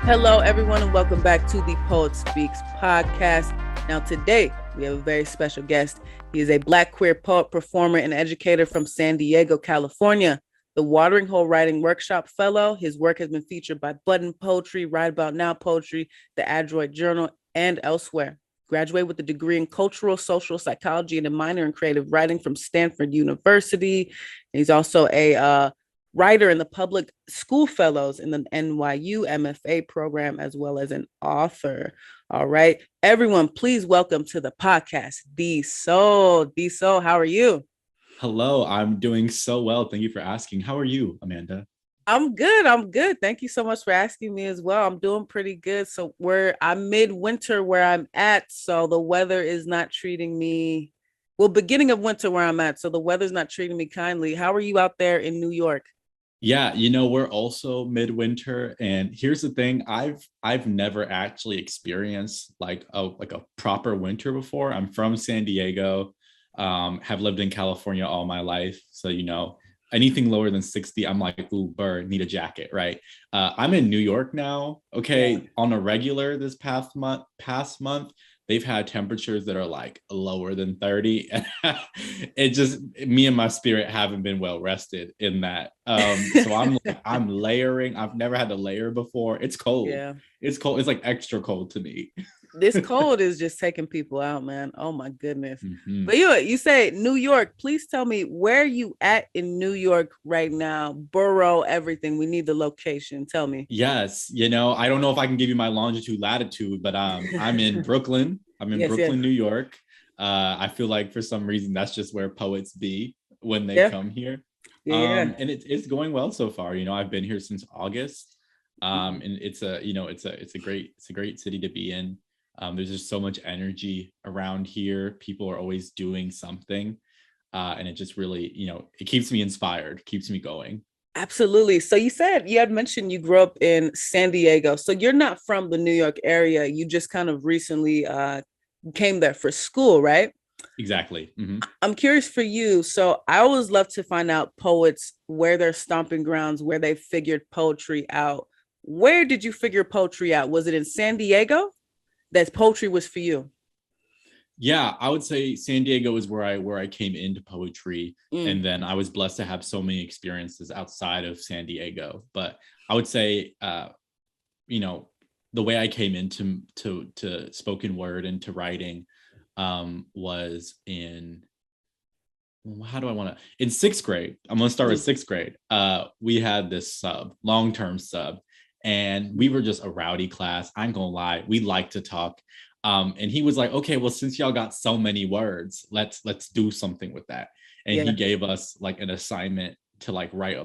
Hello, everyone, and welcome back to the Poet Speaks podcast. Now, today we have a very special guest. He is a Black queer poet, performer, and educator from San Diego, California. The Watering Hole Writing Workshop Fellow. His work has been featured by Button Poetry, Right About Now Poetry, the Adroit Journal, and elsewhere. Graduated with a degree in cultural social psychology and a minor in creative writing from Stanford University. He's also a writer in the public school fellows in the NYU M.F.A program, as well as an author. All right, everyone, please welcome to the podcast, Deesoul. Deesoul, how are you? Hello, I'm doing so well. Thank you for asking. How are you, Amanda? I'm good. I'm good. Thank you so much for asking me as well. I'm doing pretty good. So I'm midwinter where I'm at. So the weather is not treating me well, beginning of winter where I'm at. So the weather's not treating me kindly. How are you out there in New York? Yeah, we're also midwinter, and here's the thing: I've never actually experienced like a proper winter before. I'm from San Diego, have lived in California all my life, so anything lower than 60, I'm like, ooh, bird, need a jacket, right? I'm in New York now. Okay, Yeah. on a regular this past month, they've had temperatures that are like lower than 30. It just me and my spirit haven't been well rested in that. So I'm layering. I've never had to layer before. It's cold. Yeah. It's cold. It's like extra cold to me. This cold is just taking people out, man. Oh my goodness. Mhm. But you say New York. Please tell me where you at in New York right now. Borough, everything. We need the location. Tell me. Yes, I don't know if I can give you my longitude latitude, but I'm in Brooklyn. I'm in Yes, yes. Brooklyn, New York. I feel like for some reason that's just where poets be when they Yeah. come here. Yeah. And it's going well so far. I've been here since August. Mhm. And it's a great city to be in. There's just so much energy around here. People are always doing something. And it just really, it keeps me inspired, keeps me going. Absolutely. So you said you had mentioned you grew up in San Diego. So you're not from the New York area. You just kind of recently came there for school, right? Exactly. I'm curious for you. So I always love to find out poets where their stomping grounds, where they figured poetry out. Where did you figure poetry out? Was it in San Diego? That poetry was for you. Yeah, I would say San Diego is where I came into poetry, Mm, and then I was blessed to have so many experiences outside of San Diego. But I would say, you know, the way I came into to spoken word and to writing, was in how do I want to in sixth grade. I'm gonna start with mm, sixth grade. We had this long-term sub, and we were just a rowdy class. I ain't gonna lie, we like to talk. And he was like, okay, well, since y'all got so many words, let's do something with that. And he yeah. gave us like an assignment to like write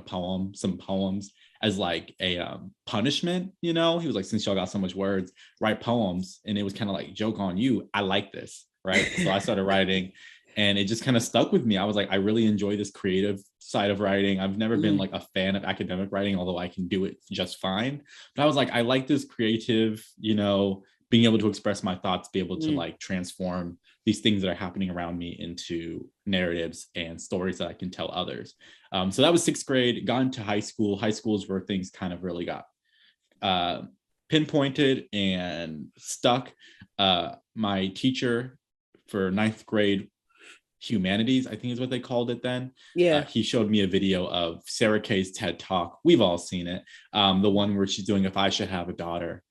some poems as like a punishment. He was like, since y'all got so much words, write poems. And it was kind of like, joke on you, I like this, right? So I started writing, and it just kind of stuck with me. I was like, I really enjoy this creative side of writing. I've never been Mm, like a fan of academic writing, although I can do it just fine. But I was like, I like this creative, being able to express my thoughts, be able to mm. like transform these things that are happening around me into narratives and stories that I can tell others. So that was sixth grade. Got into high school. High school is where things kind of really got uh, pinpointed and stuck. My teacher for ninth grade humanities, I think is what they called it then. Yeah. He showed me a video of Sarah Kay's TED Talk. We've all seen it. The one where she's doing If I Should Have a Daughter.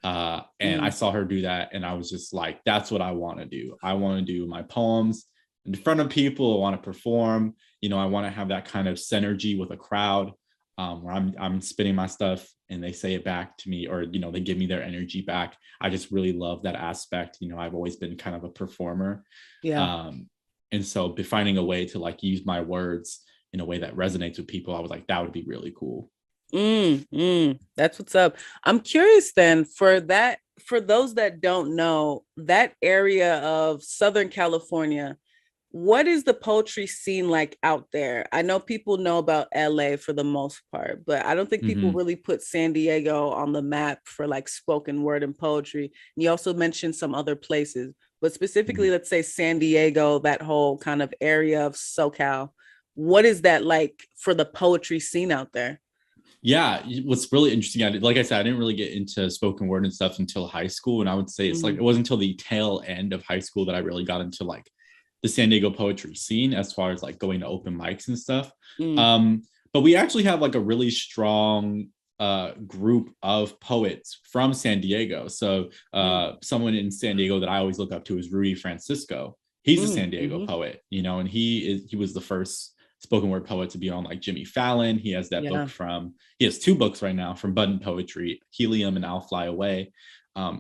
And I Mm, saw her do that, and I was just like, that's what I want to do. I want to do my poems in front of people. I want to perform. I want to have that kind of synergy with a crowd, where I'm spitting my stuff and they say it back to me, or they give me their energy back. I just really love that aspect. I've always been kind of a performer. yeah. um, and so finding a way to like use my words in a way that resonates with people, I was like, that would be really cool. That's what's up. I'm curious then for those that don't know that area of Southern California, what is the poetry scene like out there? I know people know about LA for the most part, but I don't think people Mhm. really put San Diego on the map for like spoken word and poetry. And you also mentioned some other places, but specifically, Mhm. let's say San Diego, that whole kind of area of SoCal. What is that like for the poetry scene out there? Yeah, what's really interesting, like I said, I didn't really get into spoken word and stuff until high school. And I would say it's like, it wasn't until the tail end of high school that I really got into like the San Diego poetry scene as far as like going to open mics and stuff. But we actually have like a really strong group of poets from San Diego. So someone in San Diego that I always look up to is Rui Francisco. He's a San Diego poet, you know, and he was the first spoken word poet to be on like Jimmy Fallon. He has that book he has two books right now from Bud and Poetry, Helium and I'll Fly Away.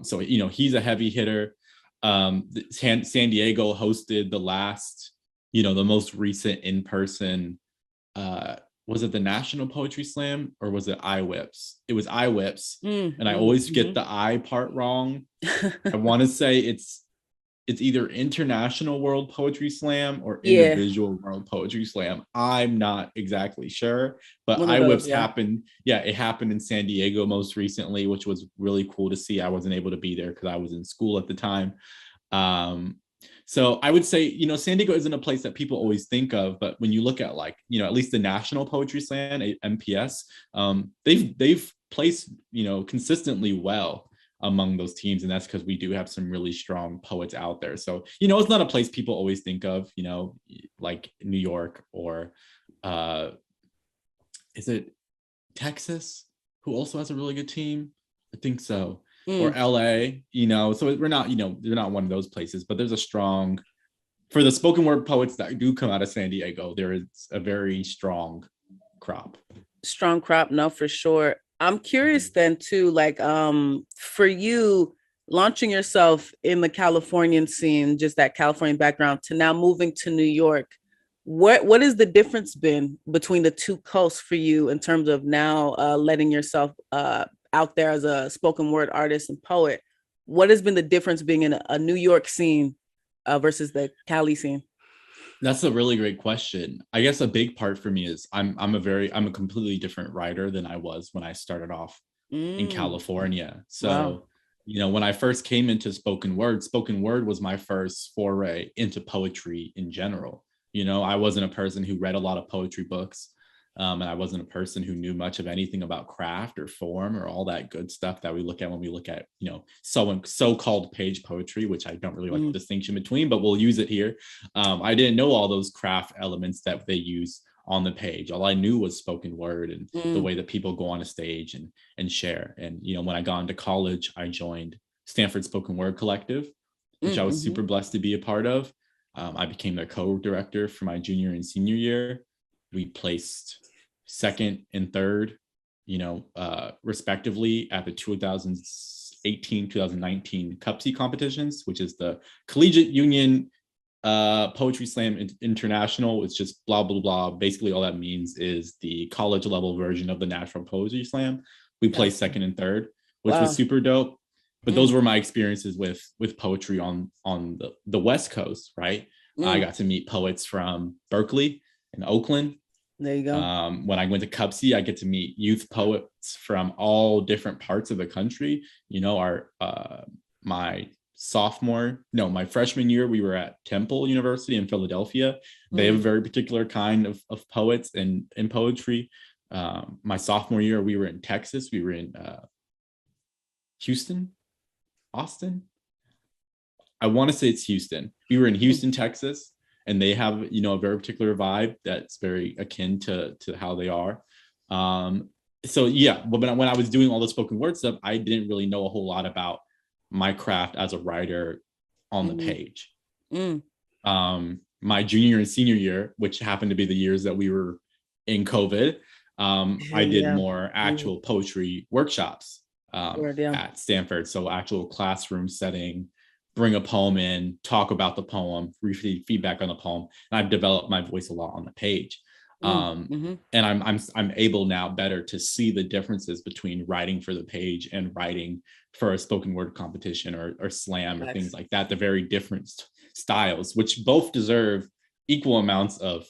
So, you know, he's a heavy hitter. San Diego hosted the last, you know, the most recent in-person, was it the National Poetry Slam or was it iWhips? It was iWhips. And I always get the I part wrong. I want to say it's either International World Poetry Slam or Individual World Poetry Slam. I'm not exactly sure, but iWhips happened. Yeah, it happened in San Diego most recently, which was really cool to see. I wasn't able to be there because I was in school at the time. So I would say, you know, San Diego isn't a place that people always think of, but when you look at like, you know, at least the National Poetry Slam, MPS, they've placed, you know, consistently well among those teams, and that's because we do have some really strong poets out there. So, you know, it's not a place people always think of, you know, like New York or is it Texas, who also has a really good team? I think so. Or LA, you know, so we're not, you know, they're not one of those places, but there's a strong, for the spoken word poets that do come out of San Diego, there is a very strong crop. No, for sure. I'm curious then too, like for you launching yourself in the Californian scene, just that Californian background, to now moving to New York, what is the difference been between the two coasts for you in terms of now letting yourself out there as a spoken word artist and poet? What has been the difference being in a New York scene versus the Cali scene? That's a really great question. I guess a big part for me is I'm a completely different writer than I was when I started off in California. So, you know, when I first came into spoken word was my first foray into poetry in general. You know, I wasn't a person who read a lot of poetry books. And I wasn't a person who knew much of anything about craft or form or all that good stuff that we look at when we look at, you know, so-called page poetry, which I don't really like the distinction between, but we'll use it here. I didn't know all those craft elements that they use on the page. All I knew was spoken word and the way that people go on a stage and share. And, you know, when I got into college, I joined Stanford Spoken Word Collective, which I was super blessed to be a part of. I became their co-director for my junior and senior year. We placed second and third, you know, respectively at the 2018-2019 CUPSI competitions, which is the Collegiate Union Poetry Slam International. It's just blah, blah, blah. Basically, all that means is the college level version of the National Poetry Slam. We placed second and third, which was super dope. But those were my experiences with poetry on the West Coast, right? I got to meet poets from Berkeley and Oakland. There you go. When I went to CUPSI, I get to meet youth poets from all different parts of the country. You know, my freshman year, we were at Temple University in Philadelphia. They have a very particular kind of poets and poetry. My sophomore year, we were in Texas. We were in Austin. I want to say it's Houston. We were in Houston, Texas. And they have, you know, a very particular vibe that's very akin to how they are. So yeah, when I was doing all the spoken word stuff, I didn't really know a whole lot about my craft as a writer on the page. My junior and senior year, which happened to be the years that we were in COVID, I did more actual poetry workshops at Stanford. So actual classroom setting, bring a poem in, talk about the poem, receive feedback on the poem, and I've developed my voice a lot on the page. And I'm able now better to see the differences between writing for the page and writing for a spoken word competition or slam or things like that. The very different styles, which both deserve equal amounts of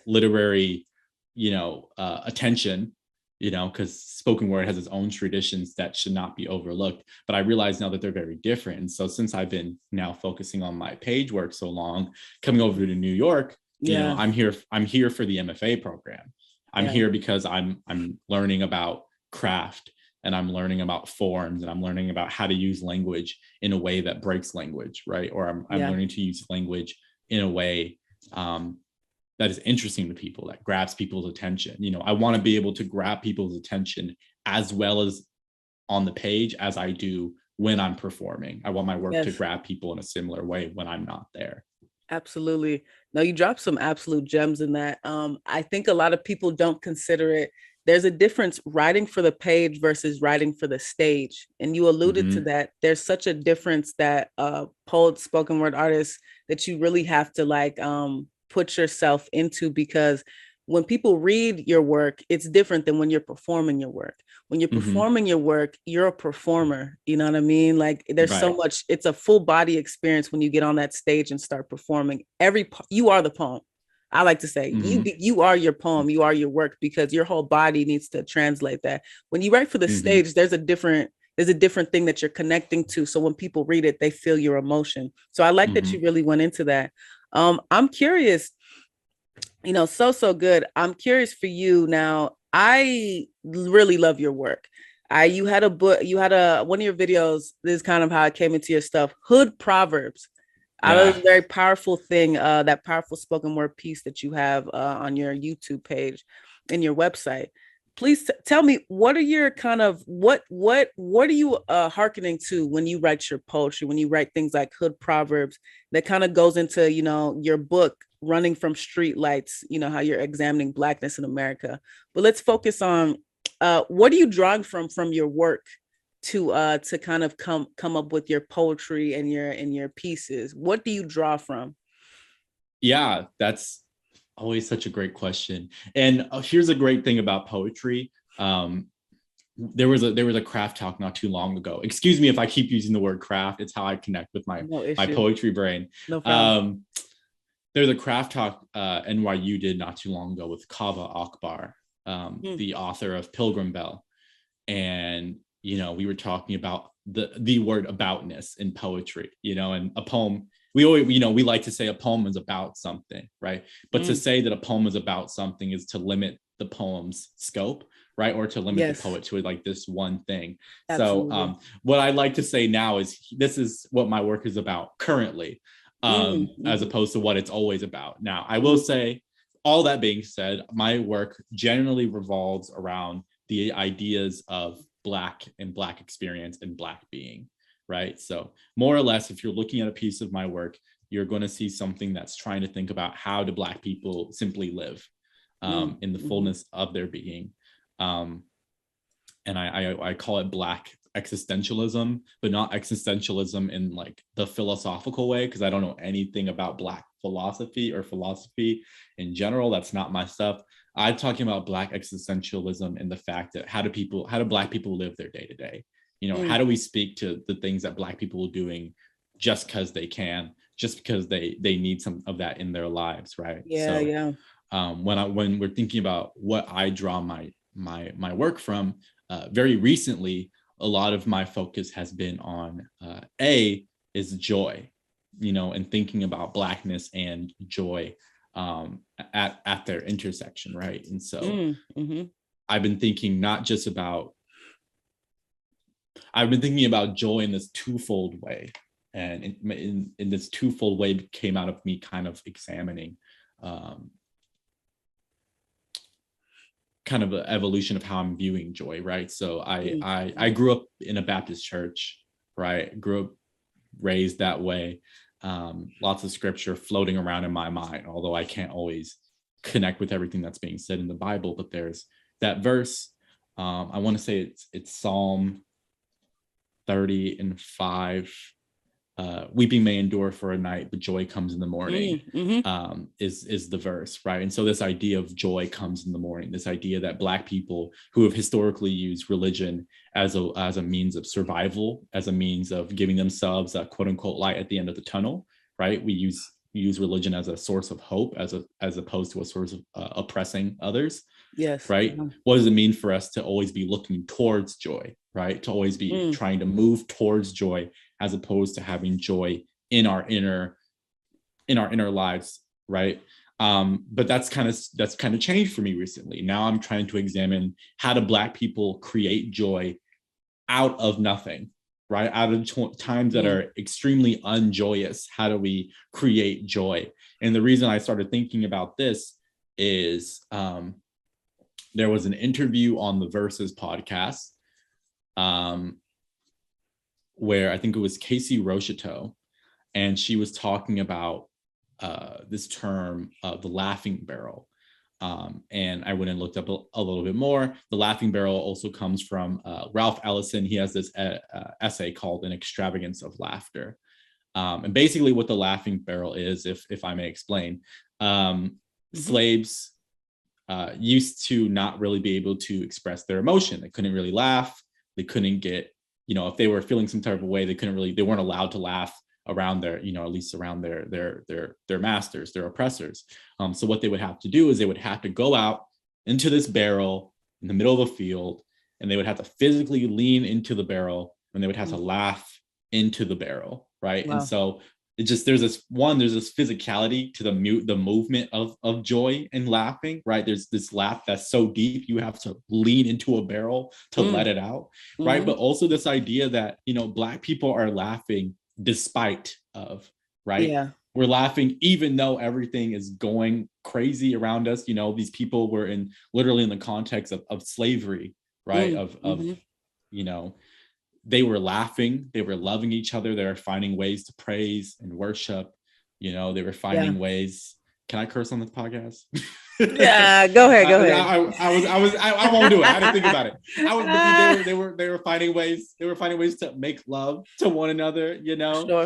literary, you know, attention. You know, because spoken word has its own traditions that should not be overlooked. But I realize now that they're very different. And so since I've been now focusing on my page work so long, coming over to New York, you know, I'm here for the M.F.A program. I'm here because I'm learning about craft, and I'm learning about forms, and I'm learning about how to use language in a way that breaks language, right? Or I'm learning to use language in a way that is interesting to people, that grabs people's attention. You know, I want to be able to grab people's attention as well as on the page as I do when I'm performing. I want my work to grab people in a similar way when I'm not there. Absolutely. No, you dropped some absolute gems in that. I think a lot of people don't consider it. There's a difference writing for the page versus writing for the stage. And you alluded to that. There's such a difference that poets, spoken word artists, that you really have to like put yourself into, because when people read your work, it's different than when you're performing your work. When you're performing your work, you're a performer. You know what I mean? Like there's so much, it's a full body experience when you get on that stage and start performing. You are the poem. I like to say you are your poem, you are your work, because your whole body needs to translate that. When you write for the stage, there's a different thing that you're connecting to. So when people read it, they feel your emotion. So I like that you really went into that. I'm curious, you know, so good. I'm curious for you now. I really love your work. You had a book, one of your videos. This is kind of how I came into your stuff. Hood Proverbs. I know it's a very powerful thing, that powerful spoken word piece that you have on your YouTube page and your website. Please tell me, what are your kind of, what are you hearkening to when you write your poetry, when you write things like Hood Proverbs that kind of goes into, you know, your book, Running from Street Lights, you know, how you're examining Blackness in America. But let's focus on what are you drawing from your work to kind of come up with your poetry and your pieces? What do you draw from? Yeah, that's always such a great question. And here's a great thing about poetry. There was a craft talk not too long ago. Excuse me if I keep using the word craft. It's how I connect with my poetry brain. No problem. There's a craft talk NYU did not too long ago with Kava Akbar, the author of Pilgrim Bell. And, you know, we were talking about the word aboutness in poetry, you know, and a poem. We always, you know, we like to say a poem is about something, right? But to say that a poem is about something is to limit the poem's scope, right? Or to limit the poet to like this one thing. Absolutely. So what I like to say now is this is what my work is about currently. As opposed to what it's always about. Now, I will say, all that being said, my work generally revolves around the ideas of Black and Black experience and Black being, right? So more or less, if you're looking at a piece of my work, you're going to see something that's trying to think about how do Black people simply live in the fullness of their being. And I call it Black existentialism, but not existentialism in like the philosophical way, because I don't know anything about Black philosophy or philosophy in general. That's not my stuff. I'm talking about Black existentialism and the fact that how do Black people live their day to day? You know, how do we speak to the things that Black people are doing just because they can, just because they need some of that in their lives, right? When we're thinking about what I draw my work from, very recently, a lot of my focus has been on is joy, you know, and thinking about Blackness and joy at their intersection, right? And so I've been thinking about joy in this twofold way, and in this twofold way came out of me kind of examining kind of an evolution of how I'm viewing joy, right? So I grew up in a Baptist church, right? Raised that way. Lots of scripture floating around in my mind, although I can't always connect with everything that's being said in the Bible. But there's that verse. I want to say it's Psalm 30:5. Weeping may endure for a night, but joy comes in the morning, is the verse, right? And so this idea of joy comes in the morning, this idea that Black people who have historically used religion as a means of survival, as a means of giving themselves a quote unquote light at the end of the tunnel, right? We use religion as a source of hope, as opposed to a source of oppressing others. Yes. Right. What does it mean for us to always be looking towards joy, right? To always be trying to move towards joy, as opposed to having joy in our inner lives, right? But that's kind of changed for me recently. Now I'm trying to examine, how do Black people create joy out of nothing, right? Out of times that are extremely unjoyous. How do we create joy? And the reason I started thinking about this is there was an interview on the Versus podcast where I think it was Casey Rocheteau, and she was talking about this term, the laughing barrel. And I went and looked up a little bit more. The laughing barrel also comes from Ralph Ellison. He has this essay called An Extravagance of Laughter. And basically what the laughing barrel is, if I may explain, slaves used to not really be able to express their emotion. They couldn't really laugh. They couldn't get, if they were feeling some type of way, they weren't allowed to laugh around their, at least around their masters, their oppressors. So what they would have to do is they would have to go out into this barrel in the middle of a field, and they would have to physically lean into the barrel, and they would have to laugh into the barrel, right? Wow. And so it just, there's this physicality to the movement of joy and laughing, right? There's this laugh that's so deep, you have to lean into a barrel to let it out, right? But also this idea that, Black people are laughing despite of, right? Yeah. We're laughing even though everything is going crazy around us. These people were literally in the context of slavery, right? They were laughing, they were loving each other, they were finding ways to praise and worship, they were finding ways. Can I curse on this podcast? Yeah, go ahead. I won't do it. I didn't think about it. They were finding ways. They were finding ways to make love to one another.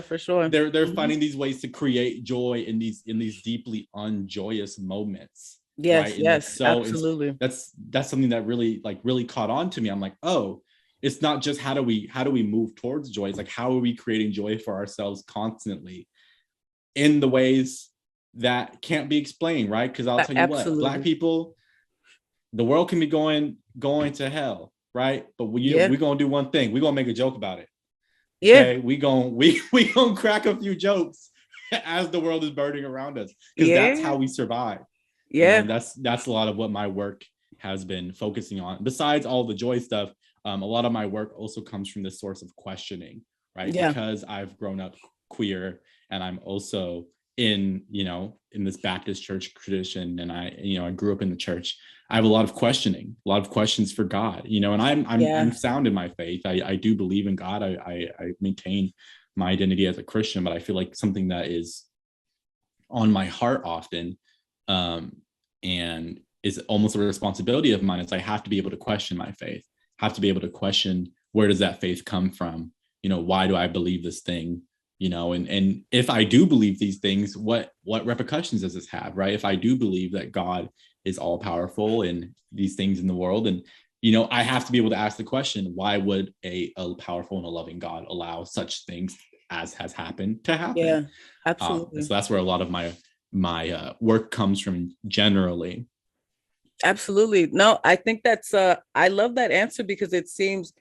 For sure. They're finding these ways to create joy in these deeply unjoyous moments. Yes, right? Yes, so absolutely. That's something that really caught on to me. I'm like, oh, it's not just how do we move towards joy. It's like, how are we creating joy for ourselves constantly in the ways that can't be explained, right? Because I'll tell you what, Black people, the world can be going to hell, right? But we're gonna do one thing. We're gonna make a joke about it. Okay? We gonna crack a few jokes as the world is burning around us, because that's how we survive. And that's a lot of what my work has been focusing on. Besides all the joy stuff, a lot of my work also comes from this source of questioning, right? Because I've grown up queer, and I'm also in this Baptist church tradition, and I grew up in the church. I have a lot of questions for God, and I'm sound in my faith. I do believe in God. I maintain my identity as a Christian, but I feel like something that is on my heart often, and is almost a responsibility of mine, is I have to be able to question my faith, have to be able to question, where does that faith come from? Why do I believe this thing? And if I do believe these things, what repercussions does this have, right? If I do believe that God is all powerful in these things in the world, and I have to be able to ask the question, why would a powerful and a loving God allow such things as has happened to happen? Yeah, absolutely. So that's where a lot of my work comes from generally. Absolutely. No, I think that's I love that answer, because it seems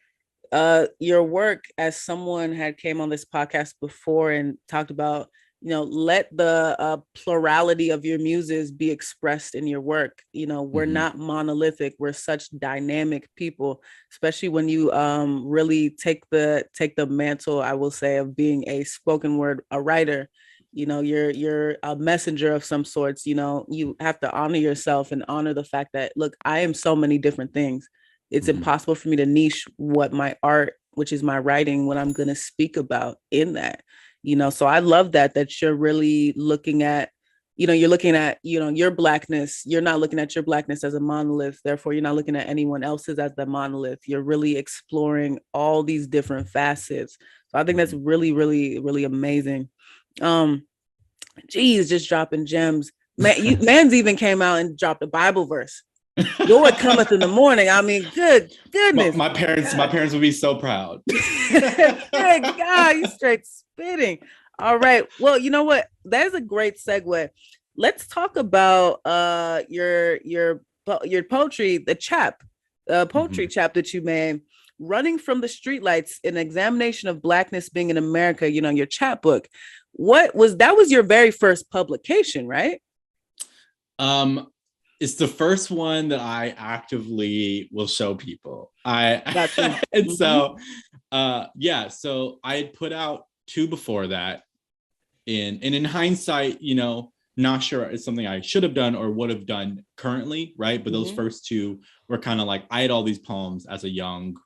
your work, as someone had came on this podcast before and talked about, let the plurality of your muses be expressed in your work. We're not monolithic. We're such dynamic people, especially when you really take the mantle, I will say, of being a spoken word, a writer. You're a messenger of some sorts. You have to honor yourself and honor the fact that, look, I am so many different things. It's impossible for me to niche what my art, which is my writing, what I'm going to speak about in that, so I love that you're really looking at, you're looking at, your Blackness. You're not looking at your Blackness as a monolith. Therefore, you're not looking at anyone else's as the monolith. You're really exploring all these different facets. So I think that's really, really, really amazing. Just dropping gems. Man's even came out and dropped a Bible verse. Joy cometh in the morning. I mean, goodness. My parents would be so proud. Good God, you straight spitting. All right. Well, you know what? That's a great segue. Let's talk about your poetry, the poetry chap that you made, Running from the Streetlights, an examination of Blackness being in America, your chapbook. That was your very first publication, right? Um, it's the first one that I actively will show people. Gotcha. And so yeah, so I had put out two before that. And in hindsight, not sure it's something I should have done or would have done currently, right? But those first two were kind of like, I had all these poems as a young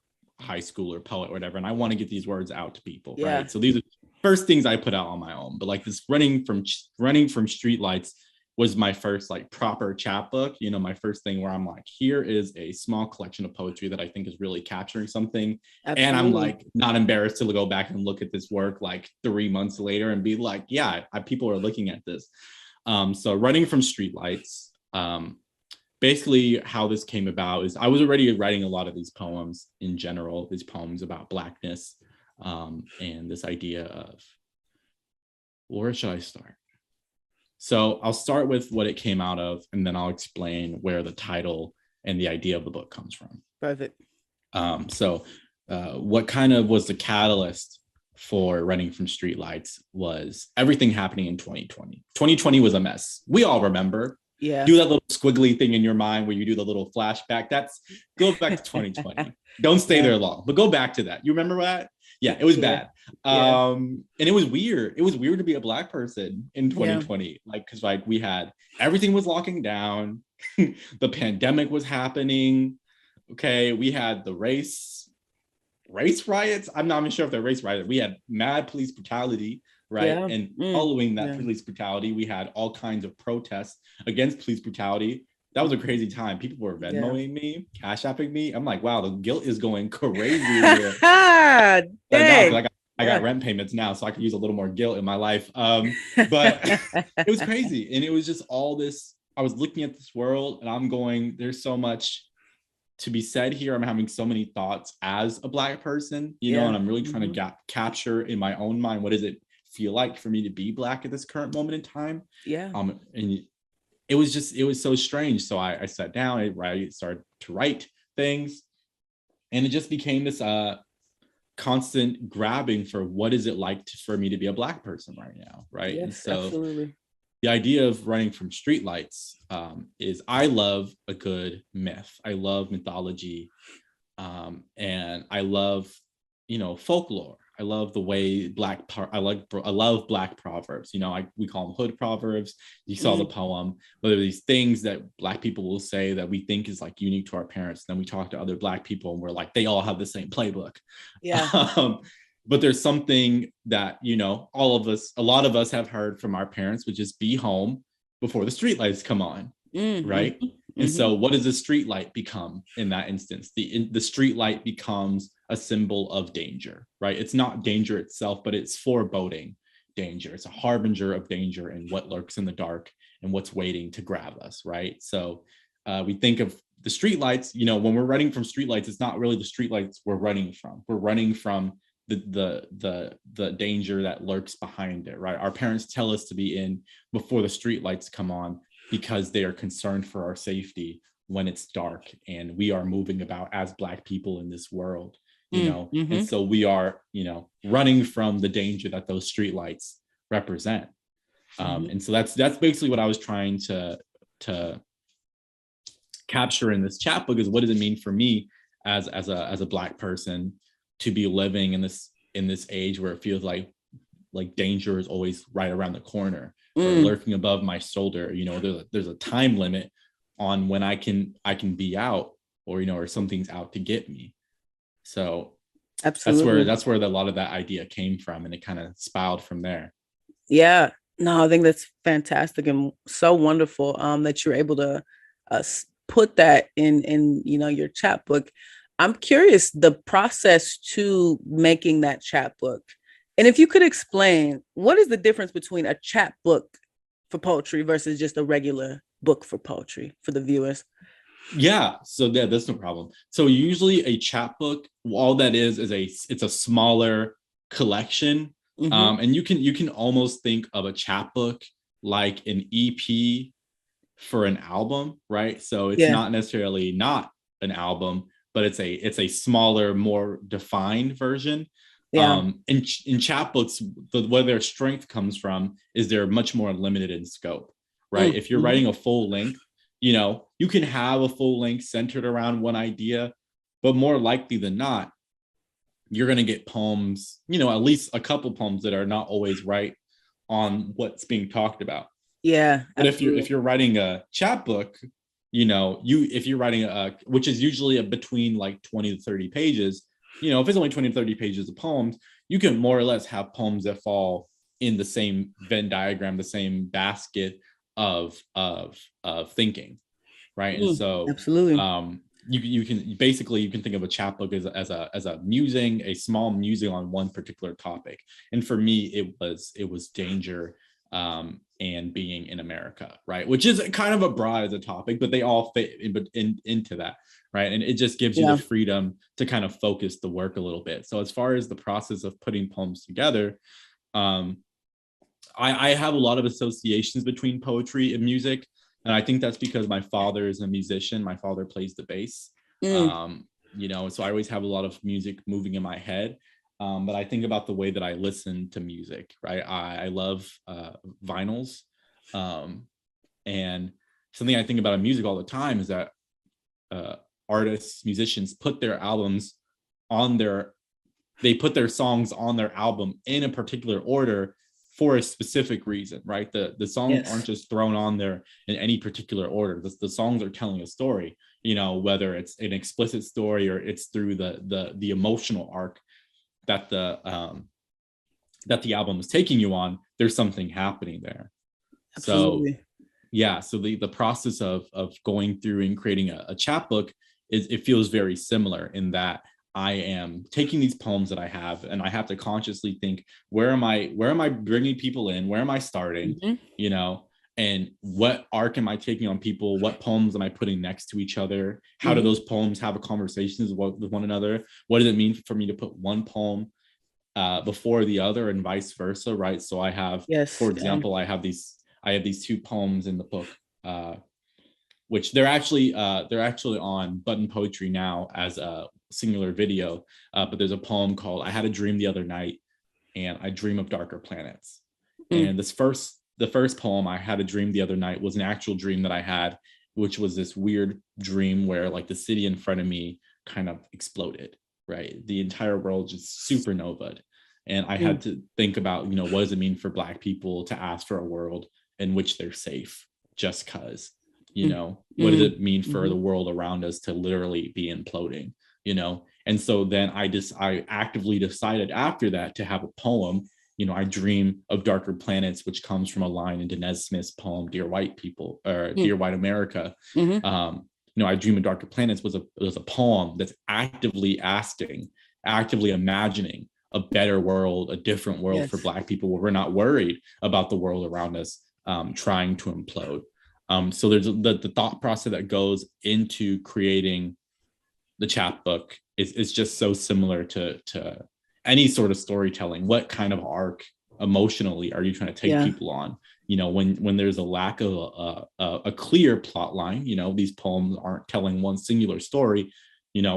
high schooler poet or whatever, and I want to get these words out to people, right? So these are first things I put out on my own. But like this running from streetlights was my first like proper chapbook, my first thing where I'm like, here is a small collection of poetry that I think is really capturing something. Absolutely. And I'm like not embarrassed to go back and look at this work like 3 months later and be like, yeah, people are looking at this. So running from streetlights, basically how this came about is I was already writing a lot of these poems in general, these poems about Blackness, and this idea of, where should I start? So I'll start with what it came out of, and then I'll explain where the title and the idea of the book comes from. Perfect. So what kind of was the catalyst for running from streetlights was everything happening in 2020. 2020 was a mess. We all remember. Yeah. Do that little squiggly thing in your mind where you do the little flashback. Go back to 2020. Don't stay there long, but go back to that. You remember that? Yeah, it was bad. And it was weird. It was weird to be a Black person in 2020. Because we had, everything was locking down. The pandemic was happening. Okay, we had the race riots. I'm not even sure if they're race riots. We had mad police brutality, right? Yeah. And following that police brutality, we had all kinds of protests against police brutality. That was a crazy time. People were Venmoing me, Cash Apping me. I'm like, wow, the guilt is going crazy here. I got rent payments now, so I could use a little more guilt in my life. But it was crazy. And it was just all this. I was looking at this world and I'm going, there's so much to be said here. I'm having so many thoughts as a Black person, and I'm really trying to capture in my own mind, what does it feel like for me to be Black at this current moment in time? Yeah. And it was so strange. So I sat down, I started to write things, and it just became this constant grabbing for what is it like for me to be a Black person right now, right? Yes, and so absolutely. The idea of running from streetlights is I love a good myth. I love mythology, and I love, folklore. I love the way I love Black proverbs. We call them hood proverbs. You saw the poem, but there are these things that Black people will say that we think is like unique to our parents. Then we talk to other Black people and we're like, they all have the same playbook. Yeah. But there's something that, a lot of us have heard from our parents, which is be home before the streetlights come on, right? And so what does the streetlight become in that instance? The streetlight becomes a symbol of danger, right? It's not danger itself, but it's foreboding danger. It's a harbinger of danger and what lurks in the dark and what's waiting to grab us, right? So we think of the streetlights, when we're running from streetlights, it's not really the streetlights we're running from. We're running from the danger that lurks behind it, right? Our parents tell us to be in before the streetlights come on because they are concerned for our safety when it's dark and we are moving about as Black people in this world, and so we are, running from the danger that those streetlights represent. And so that's basically what I was trying to capture in this chapbook is what does it mean for me as a Black person to be living in this age where it feels like danger is always right around the corner or lurking above my shoulder. There's a time limit on when I can be out or something's out to get me. So absolutely, that's where a lot of that idea came from, and it kind of spiraled from there. Yeah, no, I think that's fantastic and so wonderful that you're able to put that in your chapbook. I'm curious the process to making that chapbook. And if you could explain, what is the difference between a chapbook for poetry versus just a regular book for poetry for the viewers? Yeah, so that's no problem. So usually a chapbook, all that is it's a smaller collection. And you can almost think of a chapbook like an EP for an album, right? So it's not necessarily not an album, but it's a smaller, more defined version. Yeah. In chapbooks, where their strength comes from is they're much more limited in scope. right? If you're writing a full length, you can have a full length centered around one idea, but more likely than not, you're going to get poems, at least a couple poems that are not always right on what's being talked about. Yeah. But if you're writing a chapbook, if you're writing which is usually between like 20 to 30 pages, if it's only 20 to 30 pages of poems, you can more or less have poems that fall in the same Venn diagram, the same basket of thinking, right? And so absolutely. You can think of a chapbook as a musing, a small musing on one particular topic. And for me, it was danger and being in America, right? Which is kind of a broad as a topic, but they all fit into that, right? And it just gives you the freedom to kind of focus the work a little bit. So as far as the process of putting poems together, I have a lot of associations between poetry and music. And I think that's because my father is a musician. My father plays the bass. So I always have a lot of music moving in my head. But I think about the way that I listen to music, right? I love vinyls. And something I think about in music all the time is that artists, musicians put their albums they put their songs on their album in a particular order for a specific reason, right? The songs aren't just thrown on there in any particular order. The songs are telling a story, whether it's an explicit story or it's through the emotional arc that the album is taking you on. There's something happening there. Absolutely. So the process of going through and creating a chapbook it feels very similar in that I am taking these poems that I have, and I have to consciously think, where am I bringing people in? Where am I starting? And what arc am I taking on people? What poems am I putting next to each other? How do those poems have a conversations with one another? What does it mean for me to put one poem before the other and vice versa, right? So I have, for example, I have these two poems in the book, which they're actually on Button Poetry now as a singular video, but there's a poem called "I Had a Dream the Other Night," and I dream of darker planets. And the first poem, "I Had a Dream the Other Night," was an actual dream that I had, which was this weird dream where like the city in front of me kind of exploded, right? The entire world just supernovaed. And I had to think about, what does it mean for Black people to ask for a world in which they're safe just because, what does it mean for the world around us to literally be imploding, And so then I actively decided after that to have a poem. I dream of darker planets, which comes from a line in Dinesh Smith's poem, "Dear White People," or "Dear White America." I dream of darker planets was a poem that's actively imagining a better world, a different world for Black people, where we're not worried about the world around us trying to implode. So there's the thought process that goes into creating the chapbook is just so similar to any sort of storytelling. What kind of arc emotionally are you trying to take people on? When there's a lack of a clear plot line, these poems aren't telling one singular story.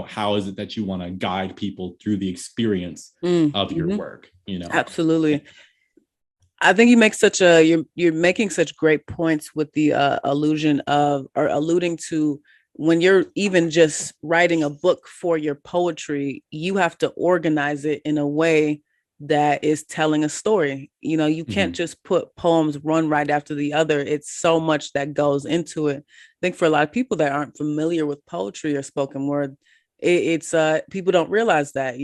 How is it that you want to guide people through the experience of your work? Absolutely. I think you make you're making such great points with the alluding to, when you're even just writing a book for your poetry, you have to organize it in a way that is telling a story. You can't just put poems one right after the other. It's so much that goes into it. I think for a lot of people that aren't familiar with poetry or spoken word, it's people don't realize that,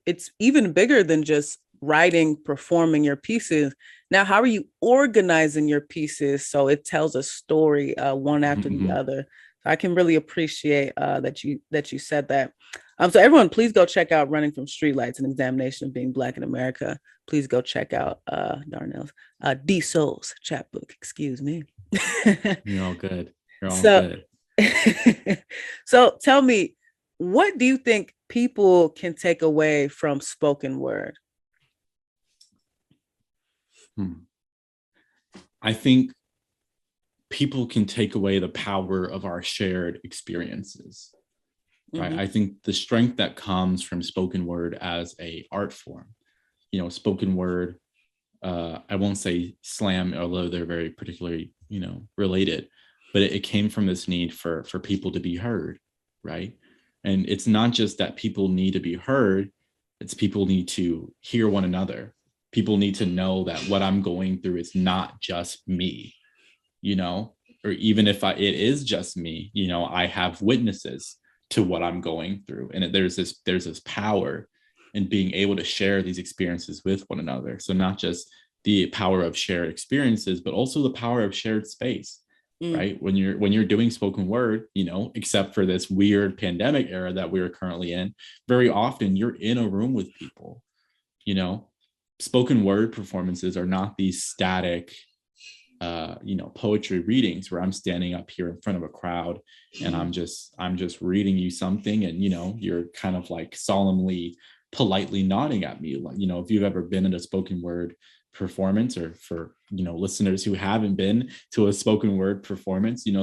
it's even bigger than just writing, performing your pieces. Now, how are you organizing your pieces so it tells a story one after the other? I can really appreciate that you said that. So everyone, please go check out "Running from Streetlights: An Examination of Being Black in America." Please go check out Darnell's Deesoul's chapbook. Excuse me. You're all good. You're all good. So tell me, what do you think people can take away from spoken word? I think people can take away the power of our shared experiences, right? I think the strength that comes from spoken word as a art form, spoken word I won't say slam, although they're very particularly, related, but it came from this need for people to be heard, right? And it's not just that people need to be heard, it's people need to hear one another. People need to know that what I'm going through is not just me, or even if it is just me, I have witnesses to what I'm going through. And there's this power in being able to share these experiences with one another. So not just the power of shared experiences, but also the power of shared space. Right. When you're doing spoken word, except for this weird pandemic era that we're currently in, very often you're in a room with people. Spoken word performances are not these static poetry readings where I'm standing up here in front of a crowd and I'm just reading you something, and you're kind of like solemnly, politely nodding at me. Like, if you've ever been in a spoken word performance, or for listeners who haven't been to a spoken word performance, there's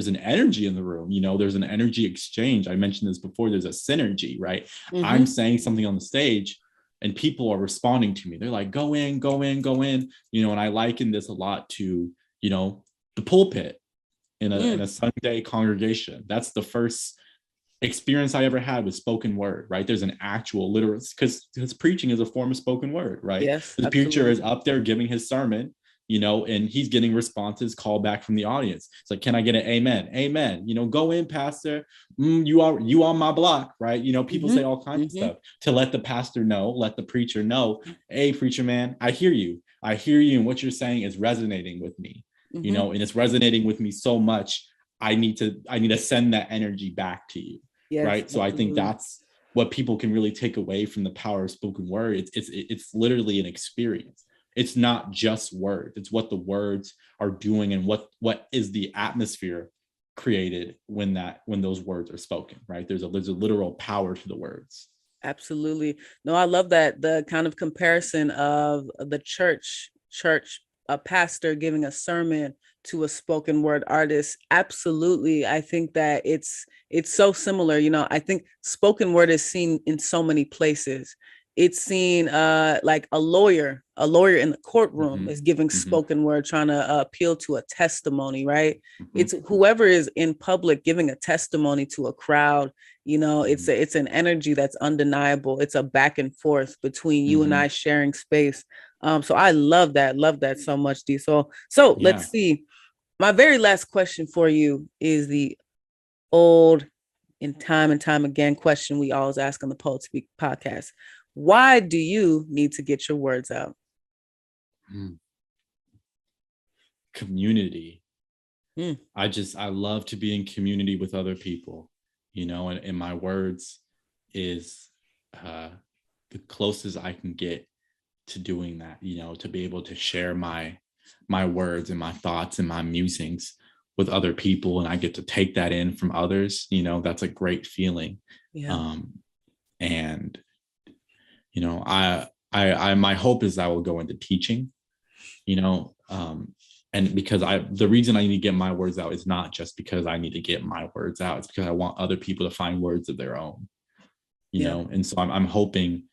an energy in the room, there's an energy exchange. I mentioned this before, there's a synergy, right? I'm saying something on the stage and people are responding to me. They're like, go in, go in, go in, and I liken this a lot to the pulpit in a Sunday congregation. That's the first experience I ever had with spoken word, right? There's an actual literal, because preaching is a form of spoken word, right? Yes, the preacher is up there giving his sermon, and he's getting responses, call back from the audience. It's like, can I get an amen? Amen. Go in, pastor. You on my block, right? People say all kinds of stuff to let the pastor know, let the preacher know, hey, preacher man, I hear you, and what you're saying is resonating with me, and it's resonating with me so much. I need to send that energy back to you. Yes, right. So absolutely. I think that's what people can really take away from the power of spoken word. It's literally an experience. It's not just words. It's what the words are doing and what is the atmosphere created when those words are spoken, right? There's a literal power to the words. Absolutely. No, I love that, the kind of comparison of the church, a pastor giving a sermon to a spoken word artist. Absolutely. I think that it's so similar. I think spoken word is seen in so many places. It's seen like a lawyer in the courtroom is giving spoken word, trying to appeal to a testimony, right? It's whoever is in public giving a testimony to a crowd. It's an energy that's undeniable. It's a back and forth between you and I sharing space. So I love that so much, Deesoul. So yeah. Let's see. My very last question for you is the old and time again question we always ask on the Poet Speak podcast. Why do you need to get your words out? Community. I love to be in community with other people, and my words is the closest I can get to doing that, to be able to share my words and my thoughts and my musings with other people, and I get to take that in from others. That's a great feeling. Yeah. And I my hope is I will go into teaching, and because the reason I need to get my words out is not just because I need to get my words out, it's because I want other people to find words of their own, and so I'm hoping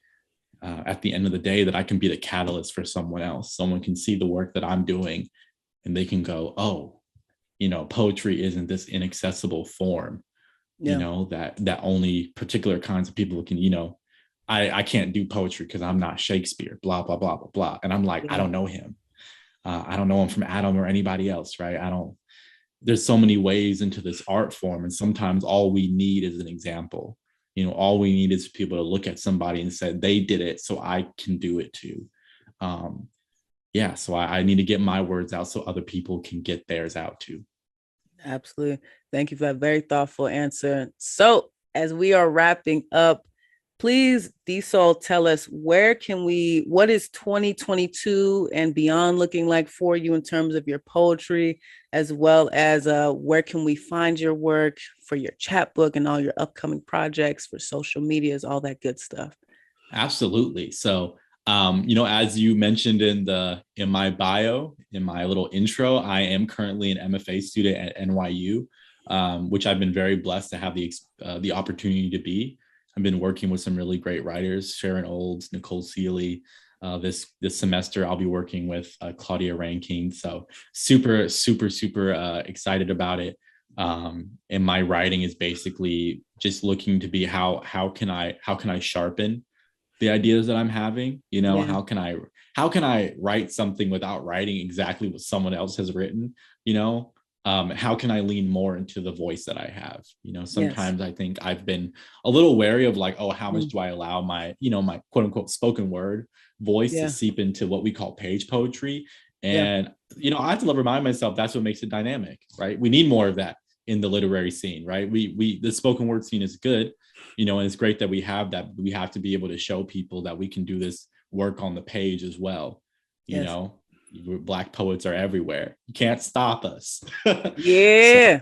at the end of the day that I can be the catalyst for someone else. Someone can see the work that I'm doing and they can go, oh, poetry isn't this inaccessible form, that only particular kinds of people can, I can't do poetry because I'm not Shakespeare, blah, blah, blah, blah, blah. And I'm like, I don't know him. I don't know him from Adam or anybody else, right? There's so many ways into this art form. And sometimes all we need is an example. All we need is people to look at somebody and say, they did it, so I can do it too. So I need to get my words out so other people can get theirs out too. Absolutely. Thank you for that very thoughtful answer. So as we are wrapping up, please, Deesoul, tell us what is 2022 and beyond looking like for you in terms of your poetry, as well as where can we find your work for your chapbook and all your upcoming projects, for social medias, all that good stuff. Absolutely. So, as you mentioned in my bio, in my little intro, I am currently an M.F.A. student at NYU, which I've been very blessed to have the opportunity to be. I've been working with some really great writers, Sharon Olds, Nicole Seeley, This semester, I'll be working with Claudia Rankine. So super excited about it. And my writing is basically just looking to be how can I sharpen the ideas that I'm having? Yeah. How can I write something without writing exactly what someone else has written? How can I lean more into the voice that I have? Sometimes I think I've been a little wary of like, oh, how much do I allow my, my quote unquote spoken word voice to seep into what we call page poetry? And, I have to remind myself that's what makes it dynamic, right? We need more of that in the literary scene, right? The spoken word scene is good, and it's great that we have that. We have to be able to show people that we can do this work on the page as well. Black poets are everywhere. You can't stop us. Absolutely.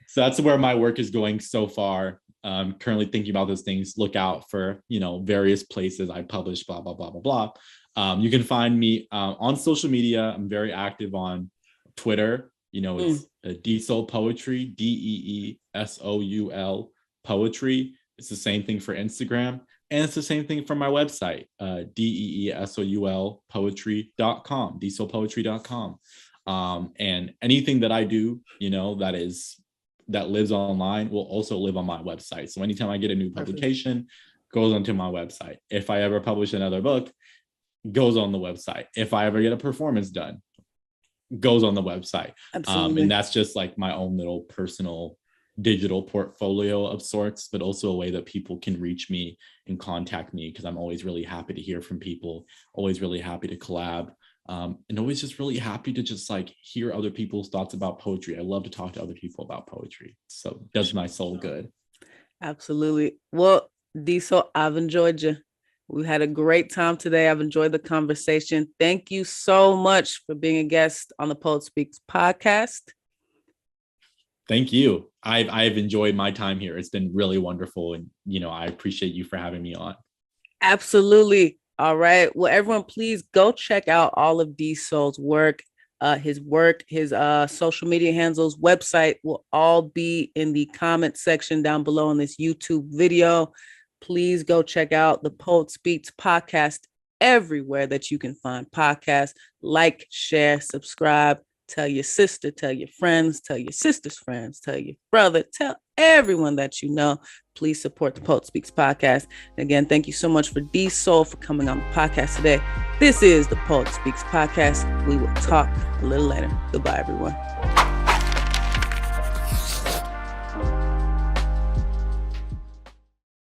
So that's where my work is going so far. Currently thinking about those things. Look out for various places I publish, blah blah blah blah blah. You can find me on social media. I'm very active on Twitter. It's Deesoul Poetry, DEESOUL Poetry. It's the same thing for Instagram. And it's the same thing for my website, DEESOUL poetry.com, deesoulpoetry.com. And anything that I do, that lives online will also live on my website. So anytime I get a new publication, goes onto my website. If I ever publish another book, goes on the website. If I ever get a performance done, goes on the website. And that's just like my own little personal digital portfolio of sorts, but also a way that people can reach me and contact me, because I'm always really happy to hear from people, always really happy to collab, and always just really happy to just like hear other people's thoughts about poetry. I love to talk to other people about poetry. So it does my soul good. Absolutely. Well, Deesoul, I've enjoyed you. We had a great time today. I've enjoyed the conversation. Thank you so much for being a guest on the Poet Speaks podcast. Thank you. I've enjoyed my time here. It's been really wonderful. And, I appreciate you for having me on. Absolutely. All right. Well, everyone, please go check out all of Deesoul's work. His social media handles, website will all be in the comment section down below in this YouTube video. Please go check out the Poet Speaks podcast everywhere that you can find podcasts. Like, share, subscribe. Tell your sister, tell your friends, tell your sister's friends, tell your brother, tell everyone that you know. Please support the Poet Speaks podcast. And again, thank you so much for Deesoul for coming on the podcast today. This is the Poet Speaks podcast. We will talk a little later. Goodbye, everyone.